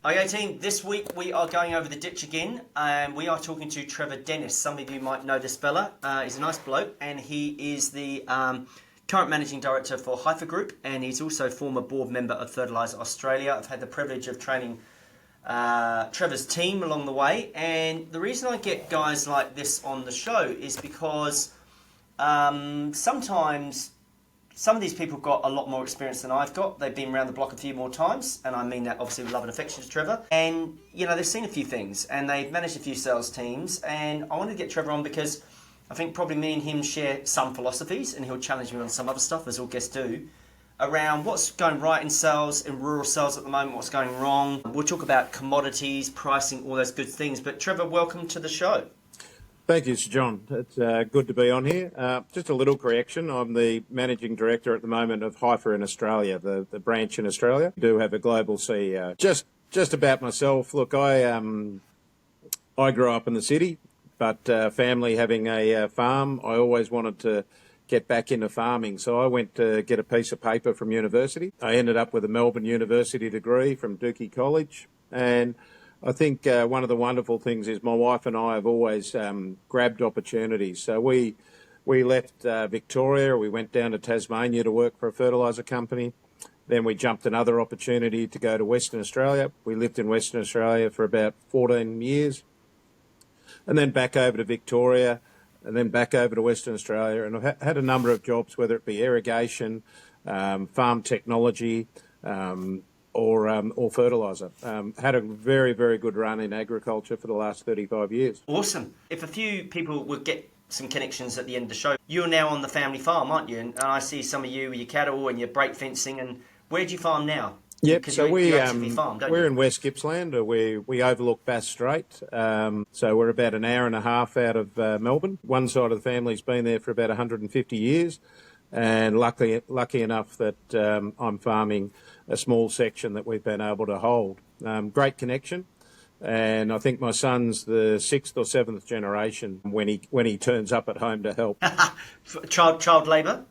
Okay, team, this week we are going over the ditch again, and we are talking to Trevor Dennis. Some of you might know this fella. He's a nice bloke, and he is the current Managing Director for Haifa Group, and he's also former board member of Fertiliser Australia. I've had the privilege of training Trevor's team along the way, and the reason I get guys like this on the show is because sometimes some of these people have got a lot more experience than I've got. They've been around the block a few more times, and I mean that obviously with love and affection to Trevor. And, you know, they've seen a few things, and they've managed a few sales teams, and I wanted to get Trevor on because I think probably me and him share some philosophies, and he'll challenge me on some other stuff, as all guests do, around what's going right in sales, in rural sales at the moment, what's going wrong. We'll talk about commodities, pricing, all those good things. But Trevor, welcome to the show. Thank you, Sir John. It's good to be on here. Just a little correction. I'm the Managing Director at the moment of Haifa in Australia, the branch in Australia. We do have a global CEO. Just about myself. Look, I grew up in the city, but family having a farm, I always wanted to get back into farming. So I went to get a piece of paper from university. I ended up with a Melbourne University degree from Dookie College, and I think one of the wonderful things is my wife and I have always grabbed opportunities. So we left Victoria, we went down to Tasmania to work for a fertiliser company. Then we jumped another opportunity to go to Western Australia. We lived in Western Australia for about 14 years. And then back over to Victoria, and then back over to Western Australia. And I've had a number of jobs, whether it be irrigation, farm technology, or fertiliser. Had a very, very good run in agriculture for the last 35 years. Awesome. If a few people would get some connections at the end of the show, you're now on the family farm, aren't you? And I see some of you with your cattle and your break fencing. And where do you farm now? Yep, so you actively farm, don't we're you? in West Gippsland. We overlook Bass Strait. So we're about an hour and a half out of Melbourne. One side of the family's been there for about 150 years. And lucky enough that I'm farming a small section that we've been able to hold. Great connection, and I think my son's the 6th or 7th generation when he turns up at home to help. Child labour?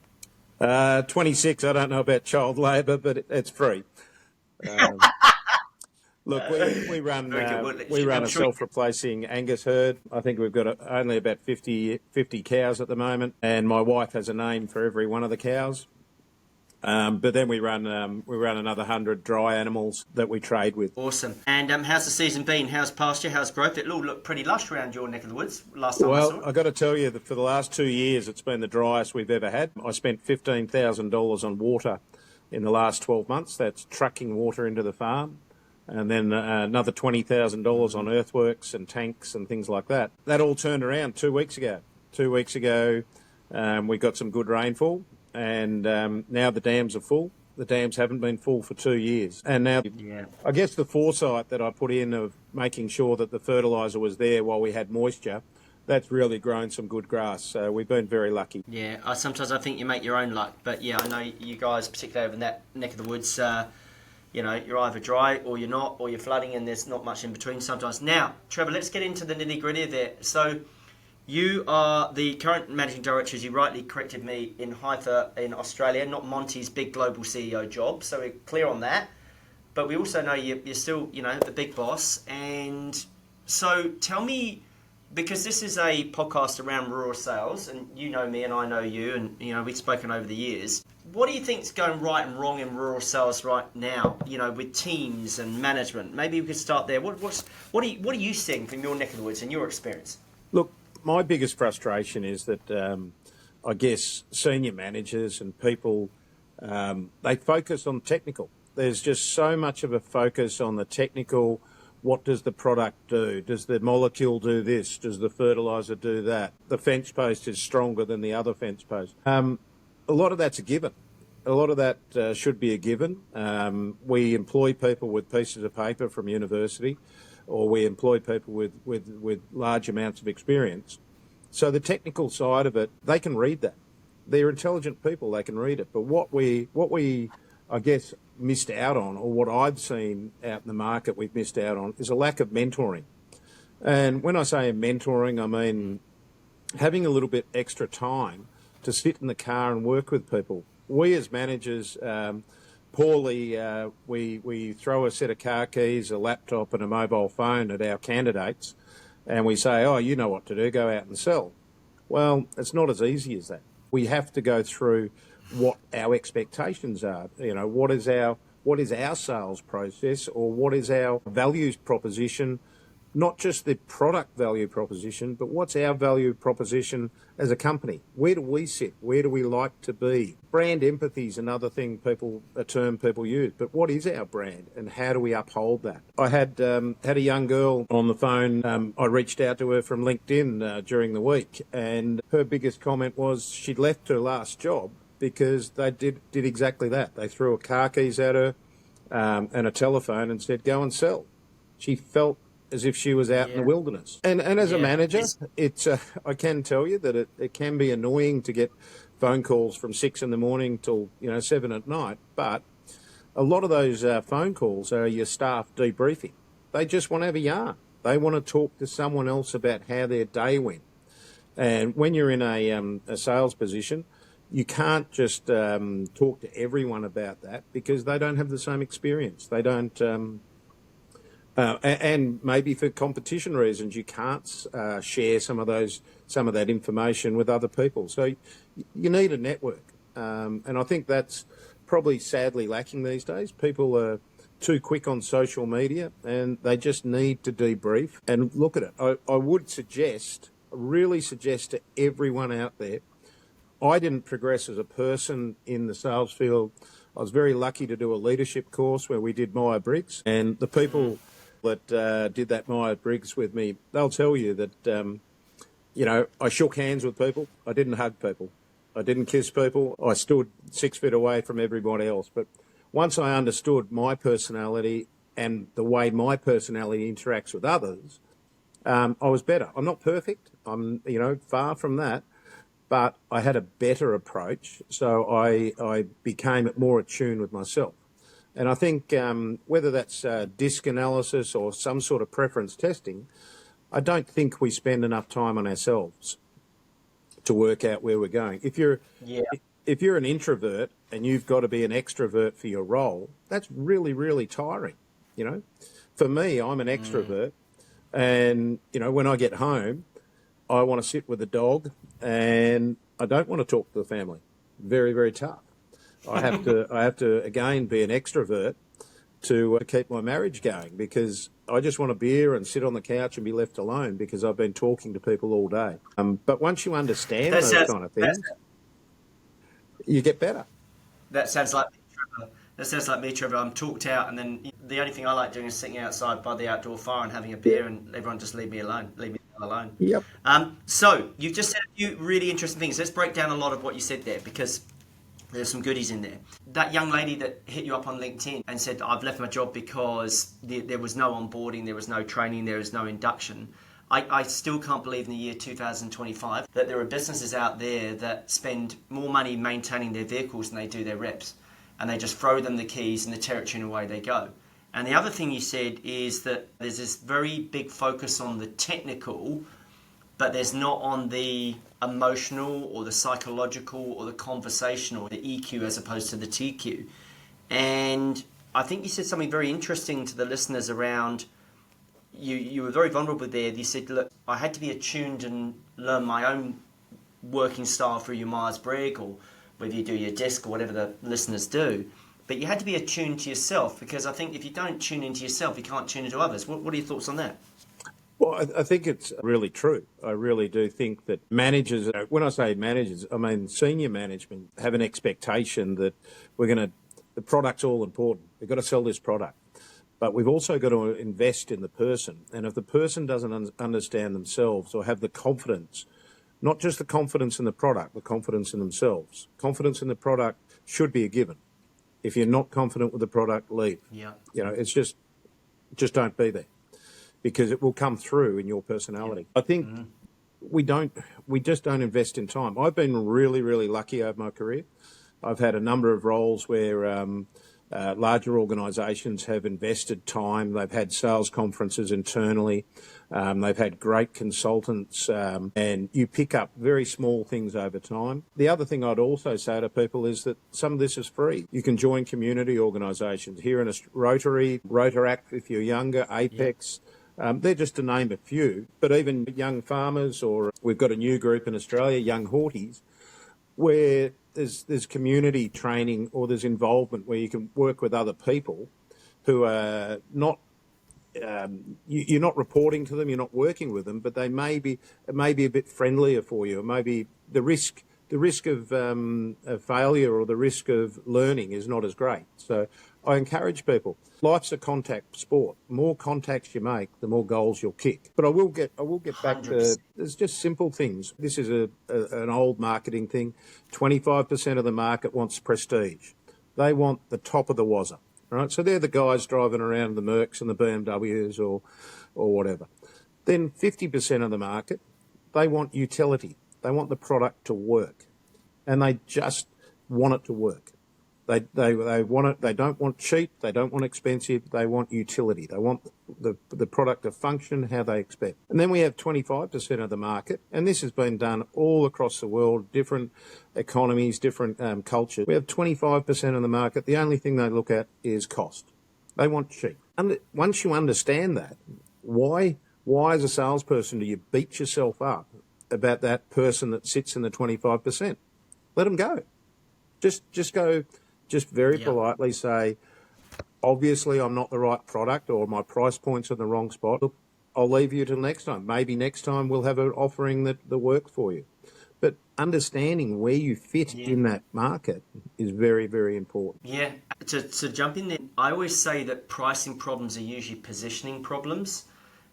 26. I don't know about child labour, but it's free. Look, we run a self-replacing Angus herd. I think we've got only about 50 cows at the moment, and my wife has a name for every one of the cows. But then we run another 100 dry animals that we trade with. Awesome. And how's the season been? How's pasture? How's growth? It all looked pretty lush around your neck of the woods last time I saw it. Well, I've got to tell you that for the last 2 years, it's been the driest we've ever had. I spent $15,000 on water in the last 12 months. That's trucking water into the farm. And then another $20,000 on earthworks and tanks and things like that. That all turned around 2 weeks ago. 2 weeks ago, we got some good rainfall, and now the dams are full. The dams haven't been full for 2 years. And now, I guess the foresight that I put in of making sure that the fertiliser was there while we had moisture, that's really grown some good grass. So we've been very lucky. Yeah, sometimes I think you make your own luck. But yeah, I know you guys, particularly over in that neck of the woods, you know, you're either dry or you're not, or you're flooding, and there's not much in between sometimes. Now, Trevor, let's get into the nitty-gritty of it. So you are the current managing director, as you rightly corrected me, in Haifa in Australia, not Monty's big global CEO job. So we're clear on that. But we also know you're still, you know, the big boss. And so tell me, because this is a podcast around rural sales, and you know me and I know you, and you know we've spoken over the years. What do you think is going right and wrong in rural sales right now? You know, with teams and management. Maybe we could start there. What are you seeing from your neck of the woods and your experience? Look, my biggest frustration is that I guess senior managers and people they focus on technical. There's just so much of a focus on the technical. What does the product do? Does the molecule do this? Does the fertiliser do that? The fence post is stronger than the other fence post. A lot of that's a given. A lot of that should be a given. We employ people with pieces of paper from university, or we employ people with large amounts of experience. So the technical side of it, they can read that. They're intelligent people, they can read it. But what we I guess, missed out on, or what I've seen out in the market we've missed out on, is a lack of mentoring. And when I say mentoring, I mean having a little bit extra time to sit in the car and work with people. We as managers poorly we throw a set of car keys, a laptop and a mobile phone at our candidates and we say, oh, you know what to do, go out and sell. Well, it's not as easy as that. We have to go through what our expectations are. You know, what is our sales process, or what is our values proposition? Not just the product value proposition, but what's our value proposition as a company? Where do we sit? Where do we like to be? Brand empathy is another thing a term people use, but what is our brand and how do we uphold that? I had a young girl on the phone. I reached out to her from LinkedIn during the week, and her biggest comment was she'd left her last job because they did exactly that. They threw a car keys at her and a telephone and said, go and sell. She felt as if she was out in the wilderness. And as a manager, it's I can tell you that it can be annoying to get phone calls from 6 a.m. till 7 at night. But a lot of those phone calls are your staff debriefing. They just want to have a yarn. They want to talk to someone else about how their day went. And when you're in a sales position, you can't just talk to everyone about that because they don't have the same experience. They don't. And maybe for competition reasons, you can't share some of that information with other people. So you need a network, and I think that's probably sadly lacking these days. People are too quick on social media, and they just need to debrief and look at it. I would really suggest to everyone out there. I didn't progress as a person in the sales field. I was very lucky to do a leadership course where we did Myers-Briggs, and the people that did that Myers-Briggs with me, they'll tell you that, I shook hands with people. I didn't hug people. I didn't kiss people. I stood 6 feet away from everybody else. But once I understood my personality and the way my personality interacts with others, I was better. I'm not perfect. I'm, far from that. But I had a better approach. So I became more attuned with myself. And I think whether that's disc analysis or some sort of preference testing, I don't think we spend enough time on ourselves to work out where we're going. If you're an introvert and you've got to be an extrovert for your role, that's really, really tiring. For me, I'm an extrovert, and when I get home, I want to sit with the dog, and I don't want to talk to the family. Very, very tough. I have to again be an extrovert to keep my marriage going, because I just want a beer and sit on the couch and be left alone because I've been talking to people all day. But once you understand those kind of things, you get better. That sounds like me, Trevor. That sounds like me, Trevor. I'm talked out, and then the only thing I like doing is sitting outside by the outdoor fire and having a beer, and everyone just leave me alone. Yep. So you've just said a few really interesting things. Let's break down a lot of what you said there, because there's some goodies in there. That young lady that hit you up on LinkedIn and said, I've left my job because there was no onboarding, there was no training, there was no induction. I still can't believe in the year 2025 that there are businesses out there that spend more money maintaining their vehicles than they do their reps. And they just throw them the keys and the territory and away they go. And the other thing you said is that there's this very big focus on the technical, but there's not on the emotional or the psychological or the conversational, the EQ as opposed to the TQ. And I think you said something very interesting to the listeners around, you were very vulnerable there. You said, look, I had to be attuned and learn my own working style through your Myers-Briggs, or whether you do your disc or whatever the listeners do. But you had to be attuned to yourself, because I think if you don't tune into yourself, you can't tune into others. What are your thoughts on that? Well, I think it's really true. I really do think that managers, when I say managers, I mean senior management, have an expectation that the product's all important. We've got to sell this product. But we've also got to invest in the person. And if the person doesn't understand themselves or have the confidence, not just the confidence in the product, the confidence in themselves. Confidence in the product should be a given. If you're not confident with the product, leave. Yeah. It's just don't be there, because it will come through in your personality. Yeah. I think we just don't invest in time. I've been really, really lucky over my career. I've had a number of roles where Larger organisations have invested time. They've had sales conferences internally. They've had great consultants, and you pick up very small things over time. The other thing I'd also say to people is that some of this is free. You can join community organisations here in Rotary, Rotaract if you're younger, Apex. They're just to name a few, but even young farmers, or we've got a new group in Australia, Young Horties, where there's community training or there's involvement where you can work with other people who are not, you're not reporting to them, you're not working with them, but it may be a bit friendlier for you. It may be the risk of failure or the risk of learning is not as great. So I encourage people. Life's a contact sport. The more contacts you make, the more goals you'll kick. But I will get back to, there's just simple things. This is an old marketing thing. 25% of the market wants prestige. They want the top of the wazza, right? So they're the guys driving around the Mercs and the BMWs or whatever. Then 50% of the market, they want utility. They want the product to work, and they just want it to work. They want it. They don't want cheap. They don't want expensive. They want utility. They want the product to function how they expect. And then we have 25% of the market, and this has been done all across the world, different economies, different cultures. We have 25% of the market. The only thing they look at is cost. They want cheap. And once you understand that, why as a salesperson do you beat yourself up about that person that sits in the 25%? Let them go. Just go. Just very politely say, obviously I'm not the right product or my price point's in the wrong spot. Look, I'll leave you till next time. Maybe next time we'll have an offering that works for you. But understanding where you fit in that market is very, very important. Yeah. To jump in there, I always say that pricing problems are usually positioning problems.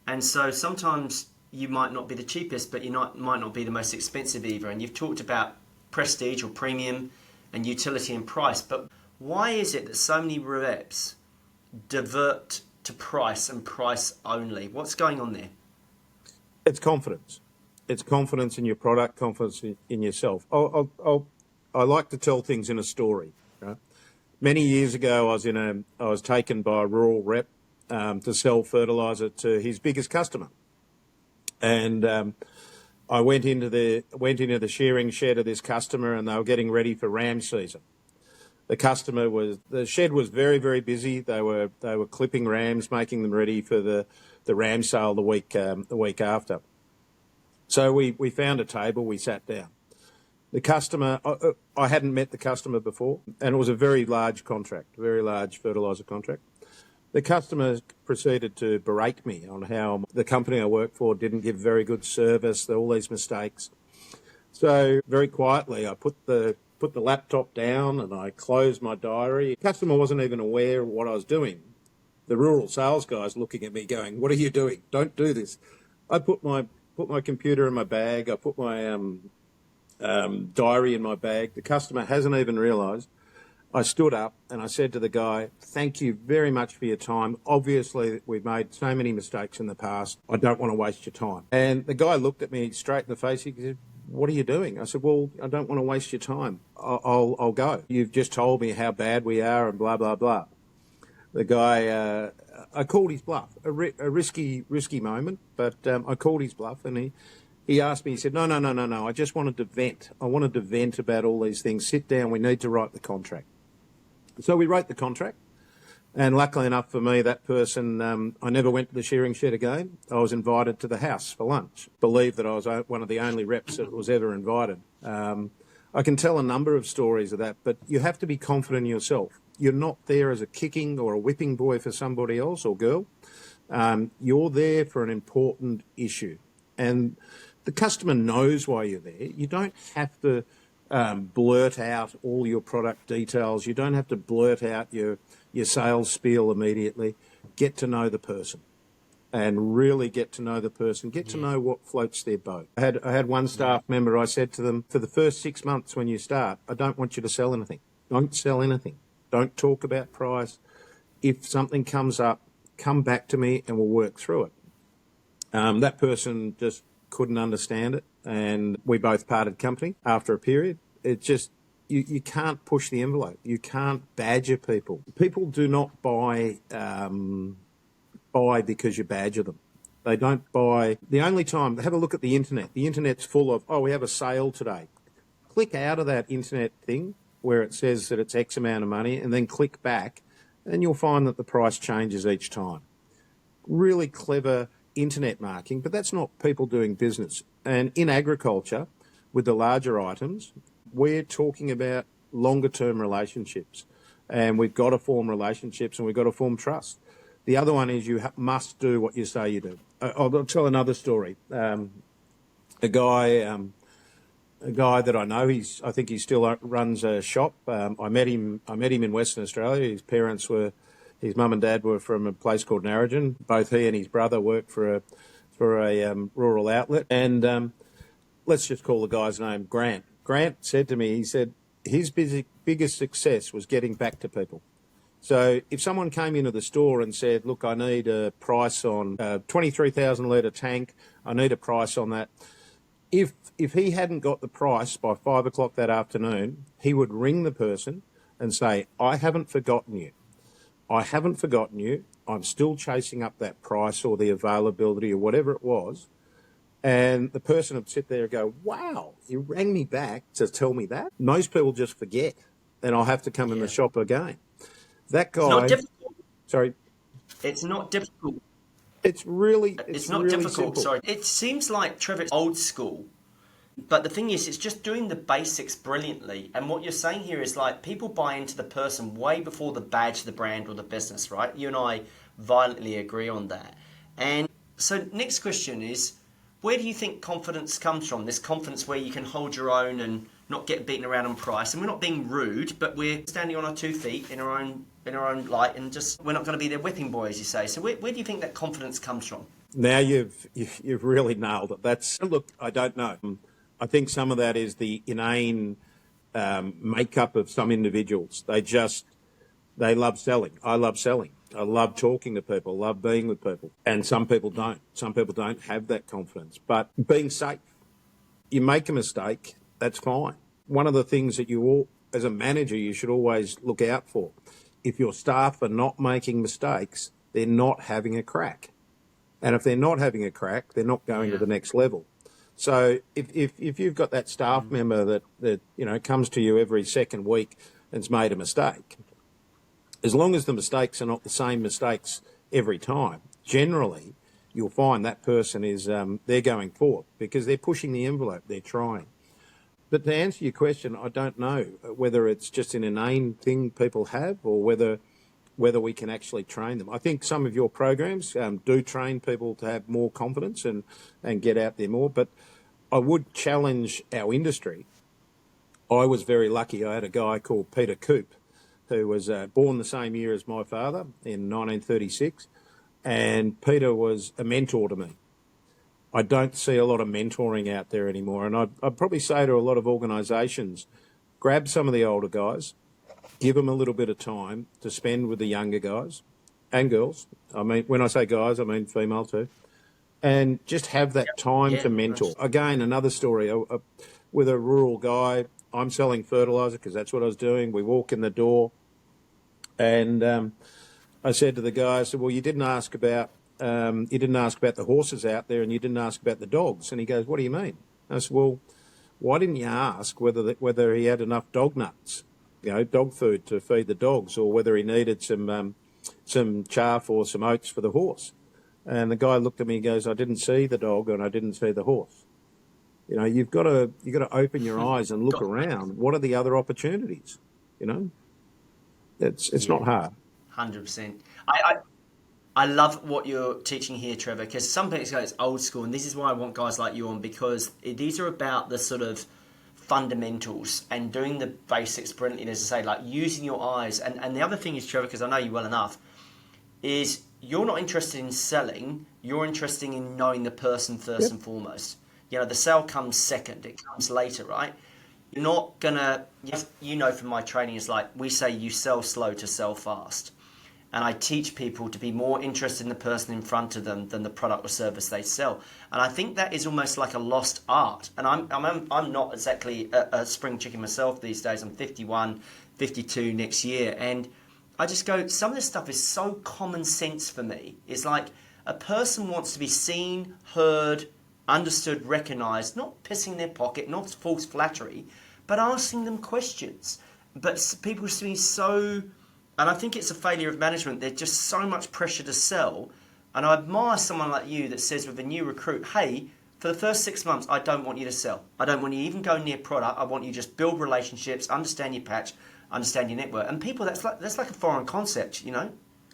And so sometimes you might not be the cheapest, but you might not be the most expensive either. And you've talked about prestige or premium and utility and price, but why is it that so many reps divert to price and price only? What's going on there? It's confidence. It's confidence in your product, confidence in yourself. I like to tell things in a story. Right? Many years ago, I was taken by a rural rep to sell fertiliser to his biggest customer, and I went into the shearing shed of this customer, and they were getting ready for ram season. The shed was very, very busy. They were clipping rams, making them ready for the ram sale the week after. So we found a table, we sat down. The customer, I hadn't met the customer before, and it was a very large contract, very large fertiliser contract. The customer proceeded to berate me on how the company I work for didn't give very good service, all these mistakes. So very quietly, I put the laptop down and I closed my diary. The customer wasn't even aware of what I was doing. The rural sales guy's looking at me going, "What are you doing? Don't do this." I put my computer in my bag. I put my diary in my bag. The customer hasn't even realised. I stood up and I said to the guy, "Thank you very much for your time. Obviously, we've made so many mistakes in the past. I don't want to waste your time." And the guy looked at me straight in the face. He said, "What are you doing?" I said, "Well, I don't want to waste your time. I'll go. You've just told me how bad we are and blah, blah, blah." The guy, I called his bluff. A risky moment, but I called his bluff, and he asked me, he said, No, I just wanted to vent. I wanted to vent about all these things. Sit down, we need to write the contract. So we wrote the contract, and luckily enough for me, that person, I never went to the shearing shed again. I was invited to the house for lunch. Believe that I was one of the only reps that was ever invited. I can tell a number of stories of that, but you have to be confident in yourself. You're not there as a kicking or a whipping boy for somebody else or girl. You're there for an important issue, and the customer knows why you're there. You don't have to blurt out all your product details. You don't have to blurt out your sales spiel immediately. Get to know the person, and really get to know the person. Get to know what floats their boat. I had one staff member. I said to them, for the first 6 months when you start, I don't want you to sell anything. Don't sell anything. Don't talk about price. If something comes up, come back to me and we'll work through it. That person just couldn't understand it, and we both parted company after a period. It just you can't push the envelope. You can't badger people. People do not buy because you badger them. They don't buy. The only time, have a look at the internet. The internet's full of, oh, we have a sale today. Click out of that internet thing where it says that it's X amount of money and then click back and you'll find that the price changes each time. Really clever internet marketing, but that's not people doing business. And in agriculture, with the larger items, we're talking about longer term relationships, and we've got to form relationships and we've got to form trust. The other one is you must do what you say you do. I'll tell another story. A guy that I know, I think he still runs a shop. I met him in Western Australia. His mum and dad were from a place called Narrogin. Both he and his brother worked for a rural outlet. And let's just call the guy's name Grant. Grant said to me, he said his biggest success was getting back to people. So if someone came into the store and said, look, I need a price on a 23,000 litre tank, I need a price on that. If he hadn't got the price by 5 o'clock that afternoon, he would ring the person and say, I haven't forgotten you. I haven't forgotten you. I'm still chasing up that price or the availability or whatever it was. And the person would sit there and go, wow, you rang me back to tell me that? Most people just forget, and I'll have to come in the shop again. That guy... It's not difficult. Sorry. It's not difficult. It's not really difficult. simple. Sorry. It seems like Trevor's old school, but the thing is, it's just doing the basics brilliantly. And what you're saying here is like people buy into the person way before the badge, the brand, or the business, right? You and I violently agree on that. And so next question is, where do you think confidence comes from? This confidence where you can hold your own and not get beaten around on price. And we're not being rude, but we're standing on our 2 feet in our own light, and just we're not going to be their whipping boy, as you say. So where do you think that confidence comes from? Now you've really nailed it. Look, I don't know. I think some of that is the inane makeup of some individuals. They love selling. I love selling. I love talking to people, love being with people. And some people don't. Some people don't have that confidence. But being safe, you make a mistake, that's fine. One of the things that as a manager, you should always look out for. If your staff are not making mistakes, they're not having a crack. And if they're not having a crack, they're not going to the next level. So if you've got that staff member that comes to you every second week and's made a mistake, as long as the mistakes are not the same mistakes every time, generally you'll find that person is they're going forward because they're pushing the envelope, they're trying. But to answer your question, I don't know whether it's just an inane thing people have or whether we can actually train them. I think some of your programs do train people to have more confidence and get out there more. But I would challenge our industry. I was very lucky. I had a guy called Peter Coop who was born the same year as my father in 1936. And Peter was a mentor to me. I don't see a lot of mentoring out there anymore. And I'd probably say to a lot of organisations, grab some of the older guys, give them a little bit of time to spend with the younger guys and girls. I mean, when I say guys, I mean female too. And just have that time to mentor. Again, another story with a rural guy. I'm selling fertiliser because that's what I was doing. We walk in the door and I said to the guy, I said, well, you didn't ask about the horses out there and you didn't ask about the dogs. And he goes, what do you mean? I said, well, why didn't you ask whether he had enough dog nuts, dog food to feed the dogs, or whether he needed some chaff or some oats for the horse? And the guy looked at me and goes, I didn't see the dog and I didn't see the horse. You've got to open your eyes and look around. What are the other opportunities? It's not hard. 100%. I love what you're teaching here, Trevor, because some people go, it's old school, and this is why I want guys like you on, because these are about the sort of fundamentals and doing the basics brilliantly, as I say, like using your eyes. And the other thing is, Trevor, because I know you well enough, is you're not interested in selling, you're interested in knowing the person first and foremost. The sale comes second, it comes later, right? You're not going to, from my training, it's like we say you sell slow to sell fast. and I teach people to be more interested in the person in front of them than the product or service they sell. And I think that is almost like a lost art. And I'm not exactly a spring chicken myself these days. I'm 51, 52 next year, and I just go, some of this stuff is so common sense for me. It's like a person wants to be seen, heard, understood, recognised, not pissing their pocket, not false flattery, but asking them questions. But people seem so, and I think it's a failure of management. There's just so much pressure to sell. And I admire someone like you that says with a new recruit, hey, for the first 6 months, I don't want you to sell. I don't want you to even go near product. I want you to just build relationships, understand your patch, understand your network. And people, that's like a foreign concept, you know.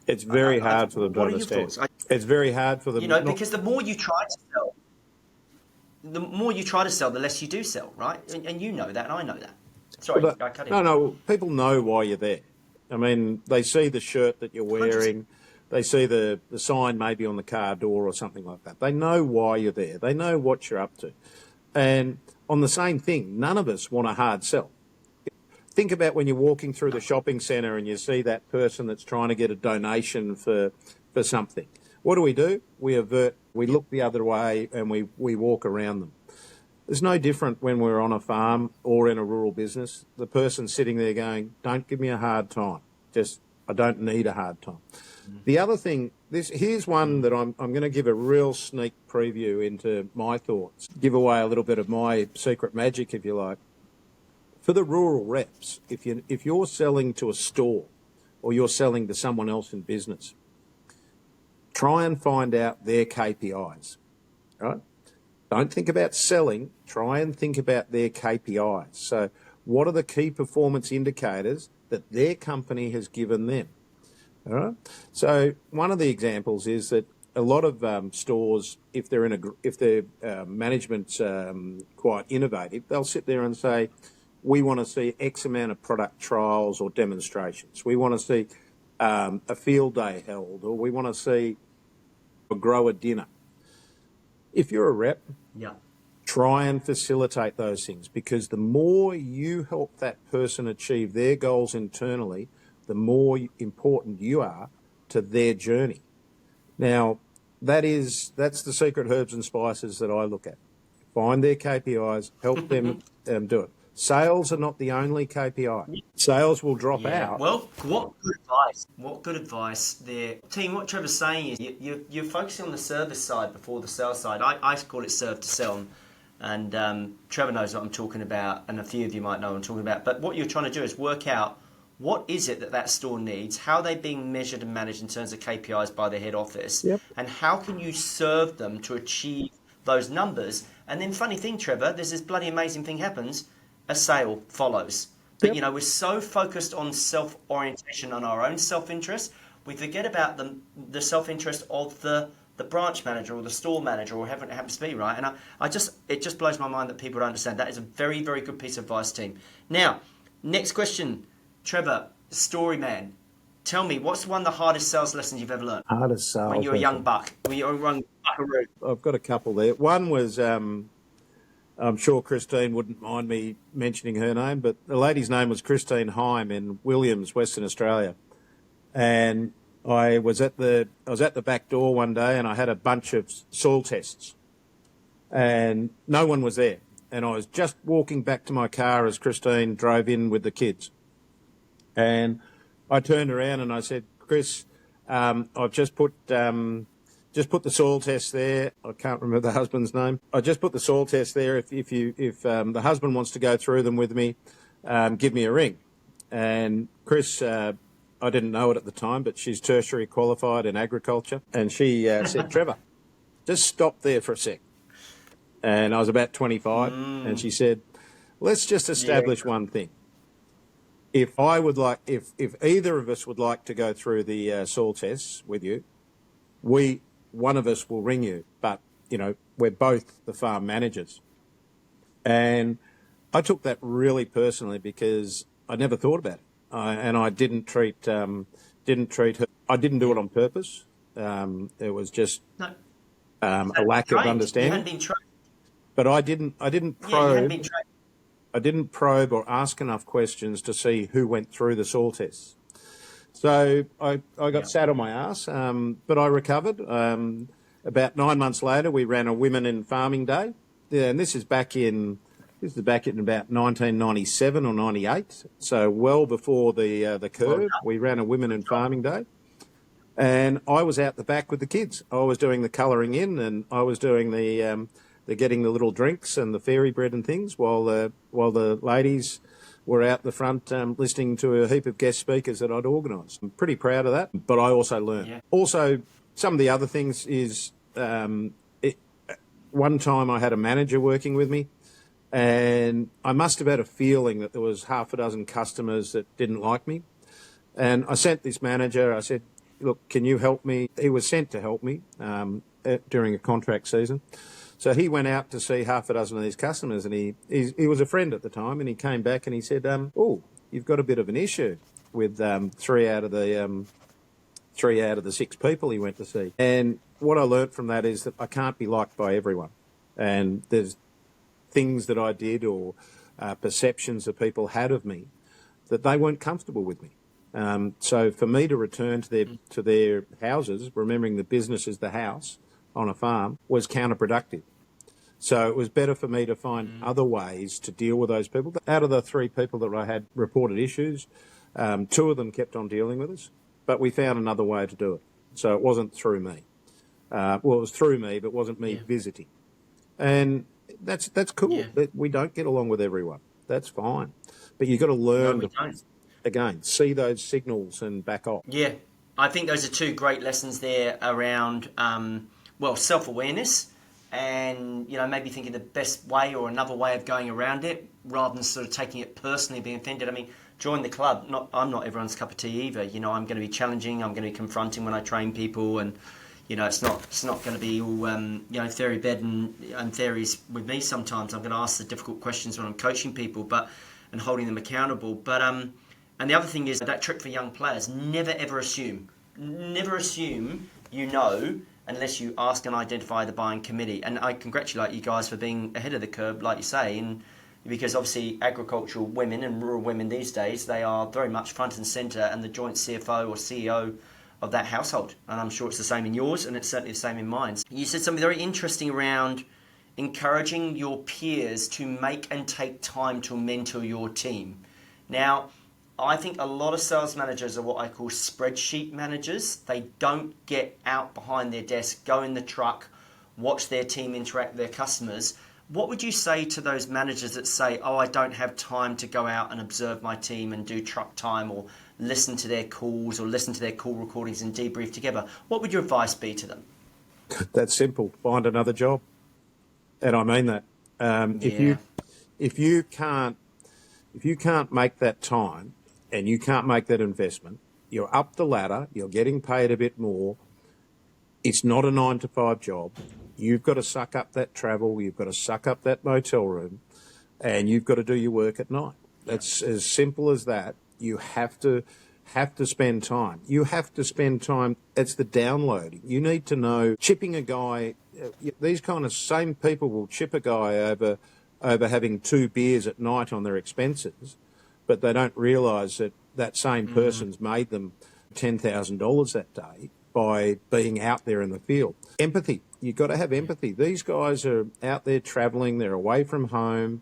It's very hard for them to understand. It's very hard for them. You know, because the more you try to sell, the less you do sell, right? And you know that, and I know that. Sorry, I cut in. No, people know why you're there. I mean, they see the shirt that you're wearing. They see the sign maybe on the car door or something like that. They know why you're there. They know what you're up to. And on the same thing, none of us want a hard sell. Think about when you're walking through the shopping centre and you see that person that's trying to get a donation for something. What do? We avert, we look the other way, and we walk around them. It's no different when we're on a farm or in a rural business. The person sitting there going, don't give me a hard time. I don't need a hard time. The other thing, here's one that I'm going to give a real sneak preview into my thoughts, give away a little bit of my secret magic, if you like. For the rural reps, if you're selling to a store or you're selling to someone else in business, try and find out their KPIs, right? Don't think about selling, try and think about their KPIs. So what are the key performance indicators that their company has given them? All right. So one of the examples is that a lot of stores, if their management's quite innovative, they'll sit there and say, we want to see X amount of product trials or demonstrations. We want to see a field day held, or we want to see a grower dinner. If you're a rep, try and facilitate those things, because the more you help that person achieve their goals internally, the more important you are to their journey. Now, that's the secret herbs and spices that I look at. Find their KPIs, help them do it. Sales are not the only KPI. Sales will drop out. Well, what good advice. What good advice there. Team, what Trevor's saying is you're focusing on the service side before the sales side. I call it serve to sell. And Trevor knows what I'm talking about, and a few of you might know what I'm talking about. But what you're trying to do is work out what is it that store needs, how are they being measured and managed in terms of KPIs by the head office, and how can you serve them to achieve those numbers. And then funny thing, Trevor, there's this bloody amazing thing happens. A sale follows. But, we're so focused on self-orientation, on our own self-interest, we forget about the self-interest of the branch manager or the store manager or whoever it happens to be, right? And it just blows my mind that people don't understand. That is a very, very good piece of advice, team. Now, next question. Trevor, story man. Tell me, what's one of the hardest sales lessons you've ever learned? Hardest sales when you're a young buck. When you're a young buckaroo. I've got a couple there. One was... I'm sure Christine wouldn't mind me mentioning her name, but the lady's name was Christine Heim in Williams, Western Australia. And I was at the back door one day and I had a bunch of soil tests and no one was there. And I was just walking back to my car as Christine drove in with the kids. And I turned around and I said, Chris, I've just put the soil test there. I can't remember the husband's name. I just put the soil test there. If the husband wants to go through them with me, give me a ring. And Chris, I didn't know it at the time, but she's tertiary qualified in agriculture. And she said, Trevor, just stop there for a sec. And I was about 25. And she said, let's just establish one thing. If either of us would like to go through the soil tests with you, one of us will ring you, but, we're both the farm managers. And I took that really personally because I never thought about it. And I didn't treat her. I didn't do it on purpose. It was just a lack of understanding. You hadn't been trained. But I didn't probe. I didn't probe or ask enough questions to see who went through the soil tests. So I got Yeah. sat on my ass, but I recovered. About 9 months later, we ran a Women in Farming Day. Yeah, and this is back in about 1997 or 98, so well before the Well curve. done. We ran a Women in Farming Day. And I was out the back with the kids. I was doing the colouring in, and I was doing the getting the little drinks and the fairy bread and things, while the ladies were out the front listening to a heap of guest speakers that I'd organised. I'm pretty proud of that, but I also learned. Yeah. Also, some of the other things is one time I had a manager working with me, and I must have had a feeling that there was half a dozen customers that didn't like me. And I sent this manager, I said, look, can you help me? He was sent to help me during a contract season. So he went out to see half a dozen of these customers, and he was a friend at the time, and he came back and he said, oh, you've got a bit of an issue with three out of the 6 people he went to see. And what I learnt from that is that I can't be liked by everyone. And there's things that I did or perceptions that people had of me that they weren't comfortable with me. So for me to return to their houses, remembering the business is the house on a farm, was counterproductive. So it was better for me to find other ways to deal with those people. Out of the 3 people that I had reported issues, 2 of them kept on dealing with us, but we found another way to do it. So it wasn't through me. It was through me, but it wasn't me visiting. And that's cool. Yeah. We don't get along with everyone. That's fine. But you've got to learn No, we to, don't. again, see those signals and back off. Yeah, I think those are 2 great lessons there around, self-awareness and, maybe thinking the best way or another way of going around it rather than sort of taking it personally, being offended. I mean, join the club. I'm not everyone's cup of tea either. I'm going to be challenging. I'm going to be confronting when I train people, and it's not going to be all fairy bed and fairies with me. Sometimes I'm going to ask the difficult questions when I'm coaching people, and holding them accountable. But and the other thing is that trick for young players: never ever assume. Never assume unless you ask and identify the buying committee. And I congratulate you guys for being ahead of the curve, like you say, because obviously agricultural women and rural women these days, they are very much front and centre and the joint CFO or CEO of that household. And I'm sure it's the same in yours, and it's certainly the same in mine. You said something very interesting around encouraging your peers to make and take time to mentor your team. Now, I think a lot of sales managers are what I call spreadsheet managers. They don't get out behind their desk, go in the truck, watch their team interact with their customers. What would you say to those managers that say, oh, I don't have time to go out and observe my team and do truck time or listen to their calls or listen to their call recordings and debrief together? What would your advice be to them? That's simple. Find another job. And I mean that. If you can't make that time and you can't make that investment, you're up the ladder, you're getting paid a bit more. It's not a 9-to-5 job. You've got to suck up that travel. You've got to suck up that motel room, and you've got to do your work at night. That's as simple as that. You have to spend time. You have to spend time. It's the downloading. You need to know chipping a guy. These kind of same people will chip a guy over having 2 beers at night on their expenses, but they don't realise that same person's made them $10,000 that day by being out there in the field. Empathy. You've got to have empathy. These guys are out there travelling. They're away from home,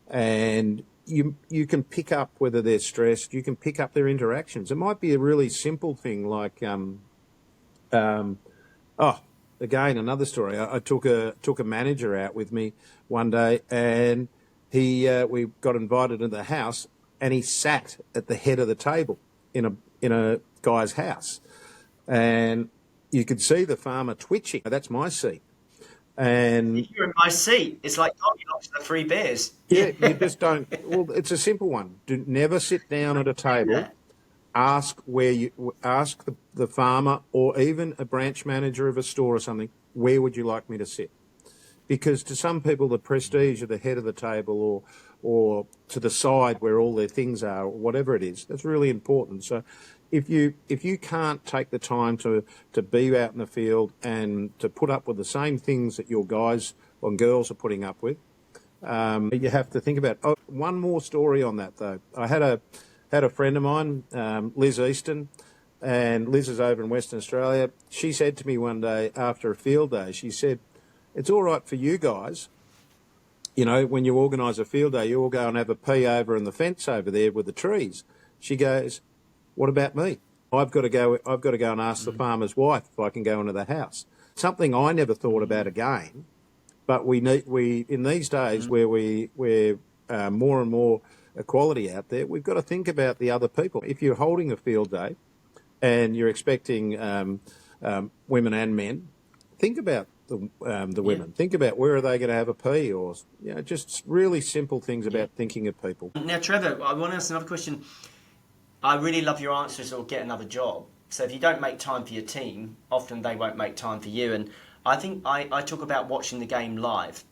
and you can pick up whether they're stressed. You can pick up their interactions. It might be a really simple thing like, again, another story. I took a manager out with me one day, and we got invited to the house, and he sat at the head of the table in a guy's house, and you could see the farmer twitching. That's my seat. And If you're in my seat, it's like Goldilocks and the 3 bears. yeah, you just don't. Well, it's a simple one. Do never sit down at a table. Ask the farmer or even a branch manager of a store or something, where would you like me to sit? Because to some people, the prestige of the head of the table or to the side where all their things are, or whatever it is, that's really important. So if you can't take the time to be out in the field and to put up with the same things that your guys and girls are putting up with, you have to think about. One more story on that though. I had a friend of mine, Liz Easton. and Liz is over in Western Australia. She said to me one day after a field day, she said, it's all right for you guys, you know, when you organise a field day, you all go and have a pee over in the fence over there with the trees. She goes, what about me? I've got to go and ask the farmer's wife if I can go into the house. Something I never thought about again, but we in these days where we're more and more equality out there, we've got to think about the other people. If you're holding a field day and you're expecting women and men, think about the women. Think about where are they going to have a pee, or just really simple things about thinking of people. Now, Trevor, I want to ask another question. I really love your answers or get another job. So if you don't make time for your team, often they won't make time for you. And I think I talk about watching the game live,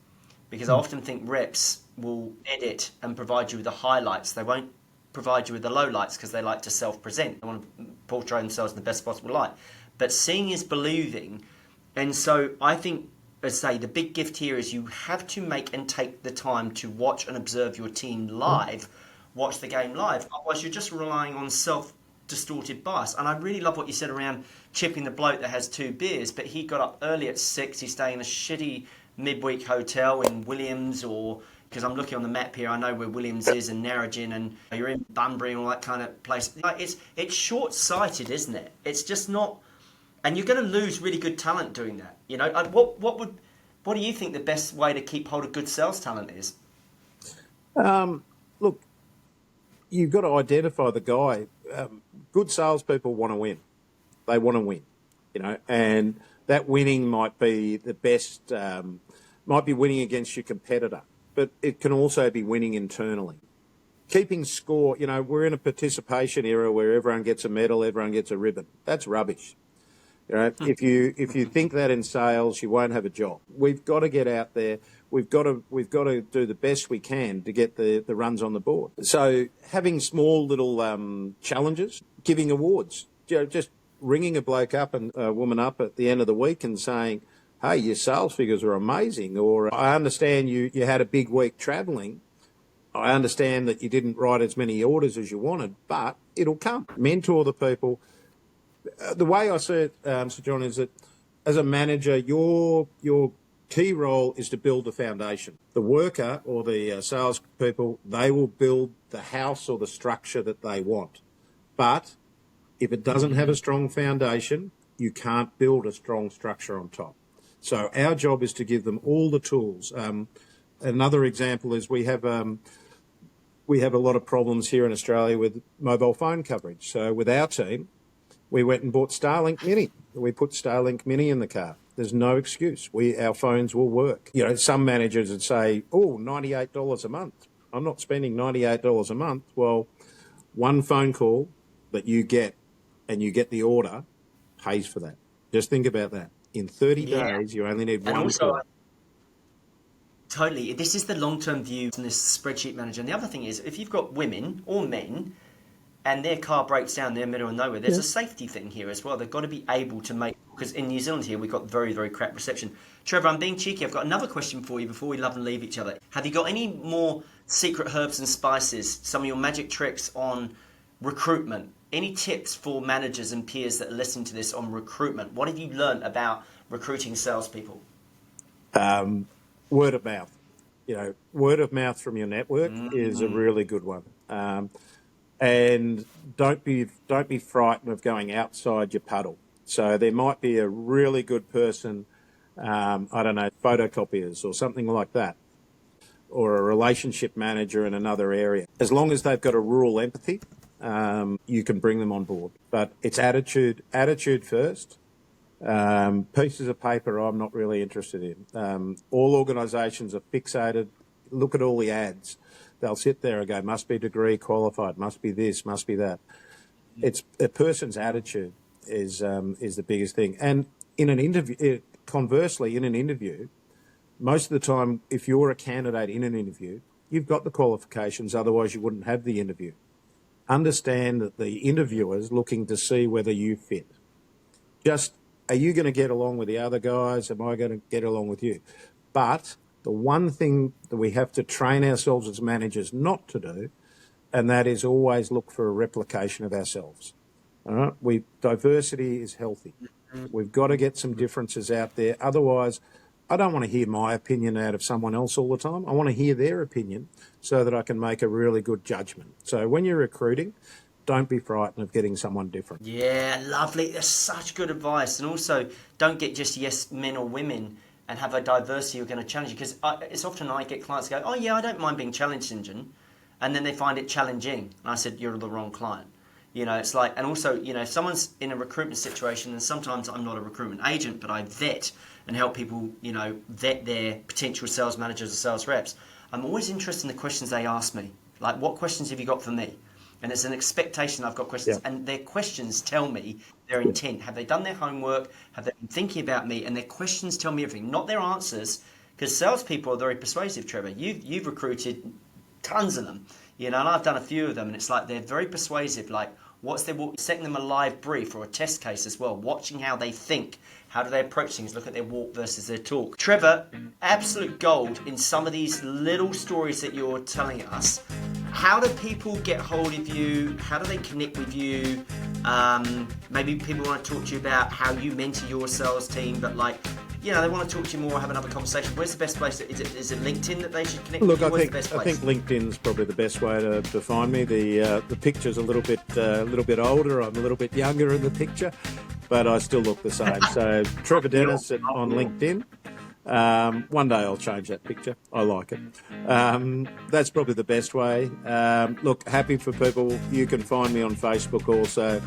because I often think reps will edit and provide you with the highlights. They won't provide you with the lowlights because they like to self-present. They want to portray themselves in the best possible light. But seeing is believing. And so I think, as I say, the big gift here is you have to make and take the time to watch and observe your team live, watch the game live. Otherwise, you're just relying on self-distorted bias. And I really love what you said around chipping the bloke that has 2 beers, but he got up early at 6, he's staying in a shitty midweek hotel in Williams, or because I'm looking on the map here, I know where Williams is and Narrogin, and you're in Bunbury and all that kind of place. It's short-sighted, isn't it? It's just not... And you're going to lose really good talent doing that. You know, what do you think the best way to keep hold of good sales talent is? Look, you've got to identify the guy. Good salespeople want to win. They want to win, you know, and that winning might be the best, might be winning against your competitor, but it can also be winning internally. Keeping score, you know, we're in a participation era where everyone gets a medal, everyone gets a ribbon. That's rubbish. You know, if you think that in sales, you won't have a job. We've got to get out there. We've got to do the best we can to get the runs on the board. So having small little challenges, giving awards, you know, just ringing a bloke up and a woman up at the end of the week and saying, "Hey, your sales figures are amazing," or "I understand you had a big week travelling. I understand that you didn't write as many orders as you wanted, but it'll come." Mentor the people. The way I see it, Sir John, is that as a manager, your key role is to build the foundation. The worker or the sales people, they will build the house or the structure that they want. But if it doesn't have a strong foundation, you can't build a strong structure on top. So our job is to give them all the tools. Another example is we have a lot of problems here in Australia with mobile phone coverage. So with our team, we went and bought Starlink Mini. We put Starlink Mini in the car. There's no excuse. Our phones will work. You know, some managers would say, "Oh, $98 a month. I'm not spending $98 a month." Well, one phone call that you get and you get the order pays for that. Just think about that. In 30 days, you only need one call. Totally. This is the long-term view in this spreadsheet manager. And the other thing is, if you've got women or men and their car breaks down, they're middle of nowhere, there's a safety thing here as well. They've got to be able to make... Because in New Zealand here, we've got very, very crap reception. Trevor, I'm being cheeky. I've got another question for you before we love and leave each other. Have you got any more secret herbs and spices, some of your magic tricks on recruitment? Any tips for managers and peers that are listening to this on recruitment? What have you learned about recruiting salespeople? Word of mouth. You know, word of mouth from your network is a really good one. And don't be frightened of going outside your puddle. So there might be a really good person, I don't know, photocopiers or something like that, or a relationship manager in another area. As long as they've got a rural empathy, you can bring them on board. But it's attitude first. Pieces of paper I'm not really interested in. All organisations are fixated. Look at all the ads. They'll sit there and go, must be degree qualified, must be this, must be that. It's a person's attitude is the biggest thing. And in an interview, conversely, in an interview, most of the time, if you're a candidate in an interview, you've got the qualifications, otherwise you wouldn't have the interview. Understand that the interviewer's looking to see whether you fit. Just, are you going to get along with the other guys? Am I going to get along with you? But the one thing that we have to train ourselves as managers not to do, and that is always look for a replication of ourselves. All right, diversity is healthy. We've got to get some differences out there. Otherwise, I don't want to hear my opinion out of someone else all the time. I want to hear their opinion so that I can make a really good judgment. So when you're recruiting, don't be frightened of getting someone different. Yeah, lovely. That's such good advice. And also, don't get just yes men or women and have a diversity who are going to challenge you. Because it's often I get clients go, oh yeah, I don't mind being challenged, Engine. And then they find it challenging. And I said, you're the wrong client. You know, it's like, and also, you know, if someone's in a recruitment situation, and sometimes I'm not a recruitment agent, but I vet and help people, you know, vet their potential sales managers or sales reps. I'm always interested in the questions they ask me. Like, what questions have you got for me? And it's an expectation I've got questions. Yeah. And their questions tell me their intent. Have they done their homework? Have they been thinking about me? And their questions tell me everything, not their answers. Because salespeople are very persuasive, Trevor. You've recruited tons of them, you know, and I've done a few of them, and it's like they're very persuasive. Like, what's their walk? Setting them a live brief or a test case as well, watching how they think, how do they approach things, look at their walk versus their talk. Trevor, absolute gold in some of these little stories that you're telling us. How do people get hold of you? How do they connect with you? Maybe people want to talk to you about how you mentor your sales team, but like, you know, they want to talk to you more, have another conversation. Where's the best place? Is it LinkedIn that they should connect with you? Look, I think LinkedIn's probably the best way to find me. The picture's a little bit older. I'm a little bit younger in the picture, but I still look the same. So Trevor Dennis on LinkedIn. One day I'll change that picture. I like it. That's probably the best way. Look, happy for people. You can find me on Facebook also.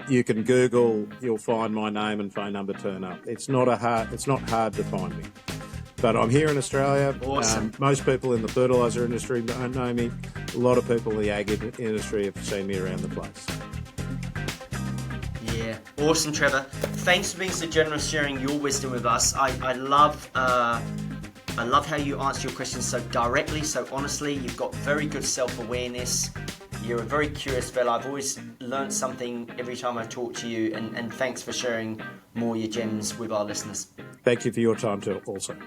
You can Google. You'll find my name and phone number turn up. It's not hard to find me. But I'm here in Australia. Awesome. Most people in the fertiliser industry don't know me. A lot of people in the ag industry have seen me around the place. Yeah, awesome, Trevor. Thanks for being so generous, sharing your wisdom with us. I love how you answer your questions so directly, so honestly. You've got very good self-awareness. You're a very curious fellow. I've always learnt something every time I talk to you, and thanks for sharing more of your gems with our listeners. Thank you for your time too also.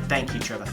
Thank you, Trevor.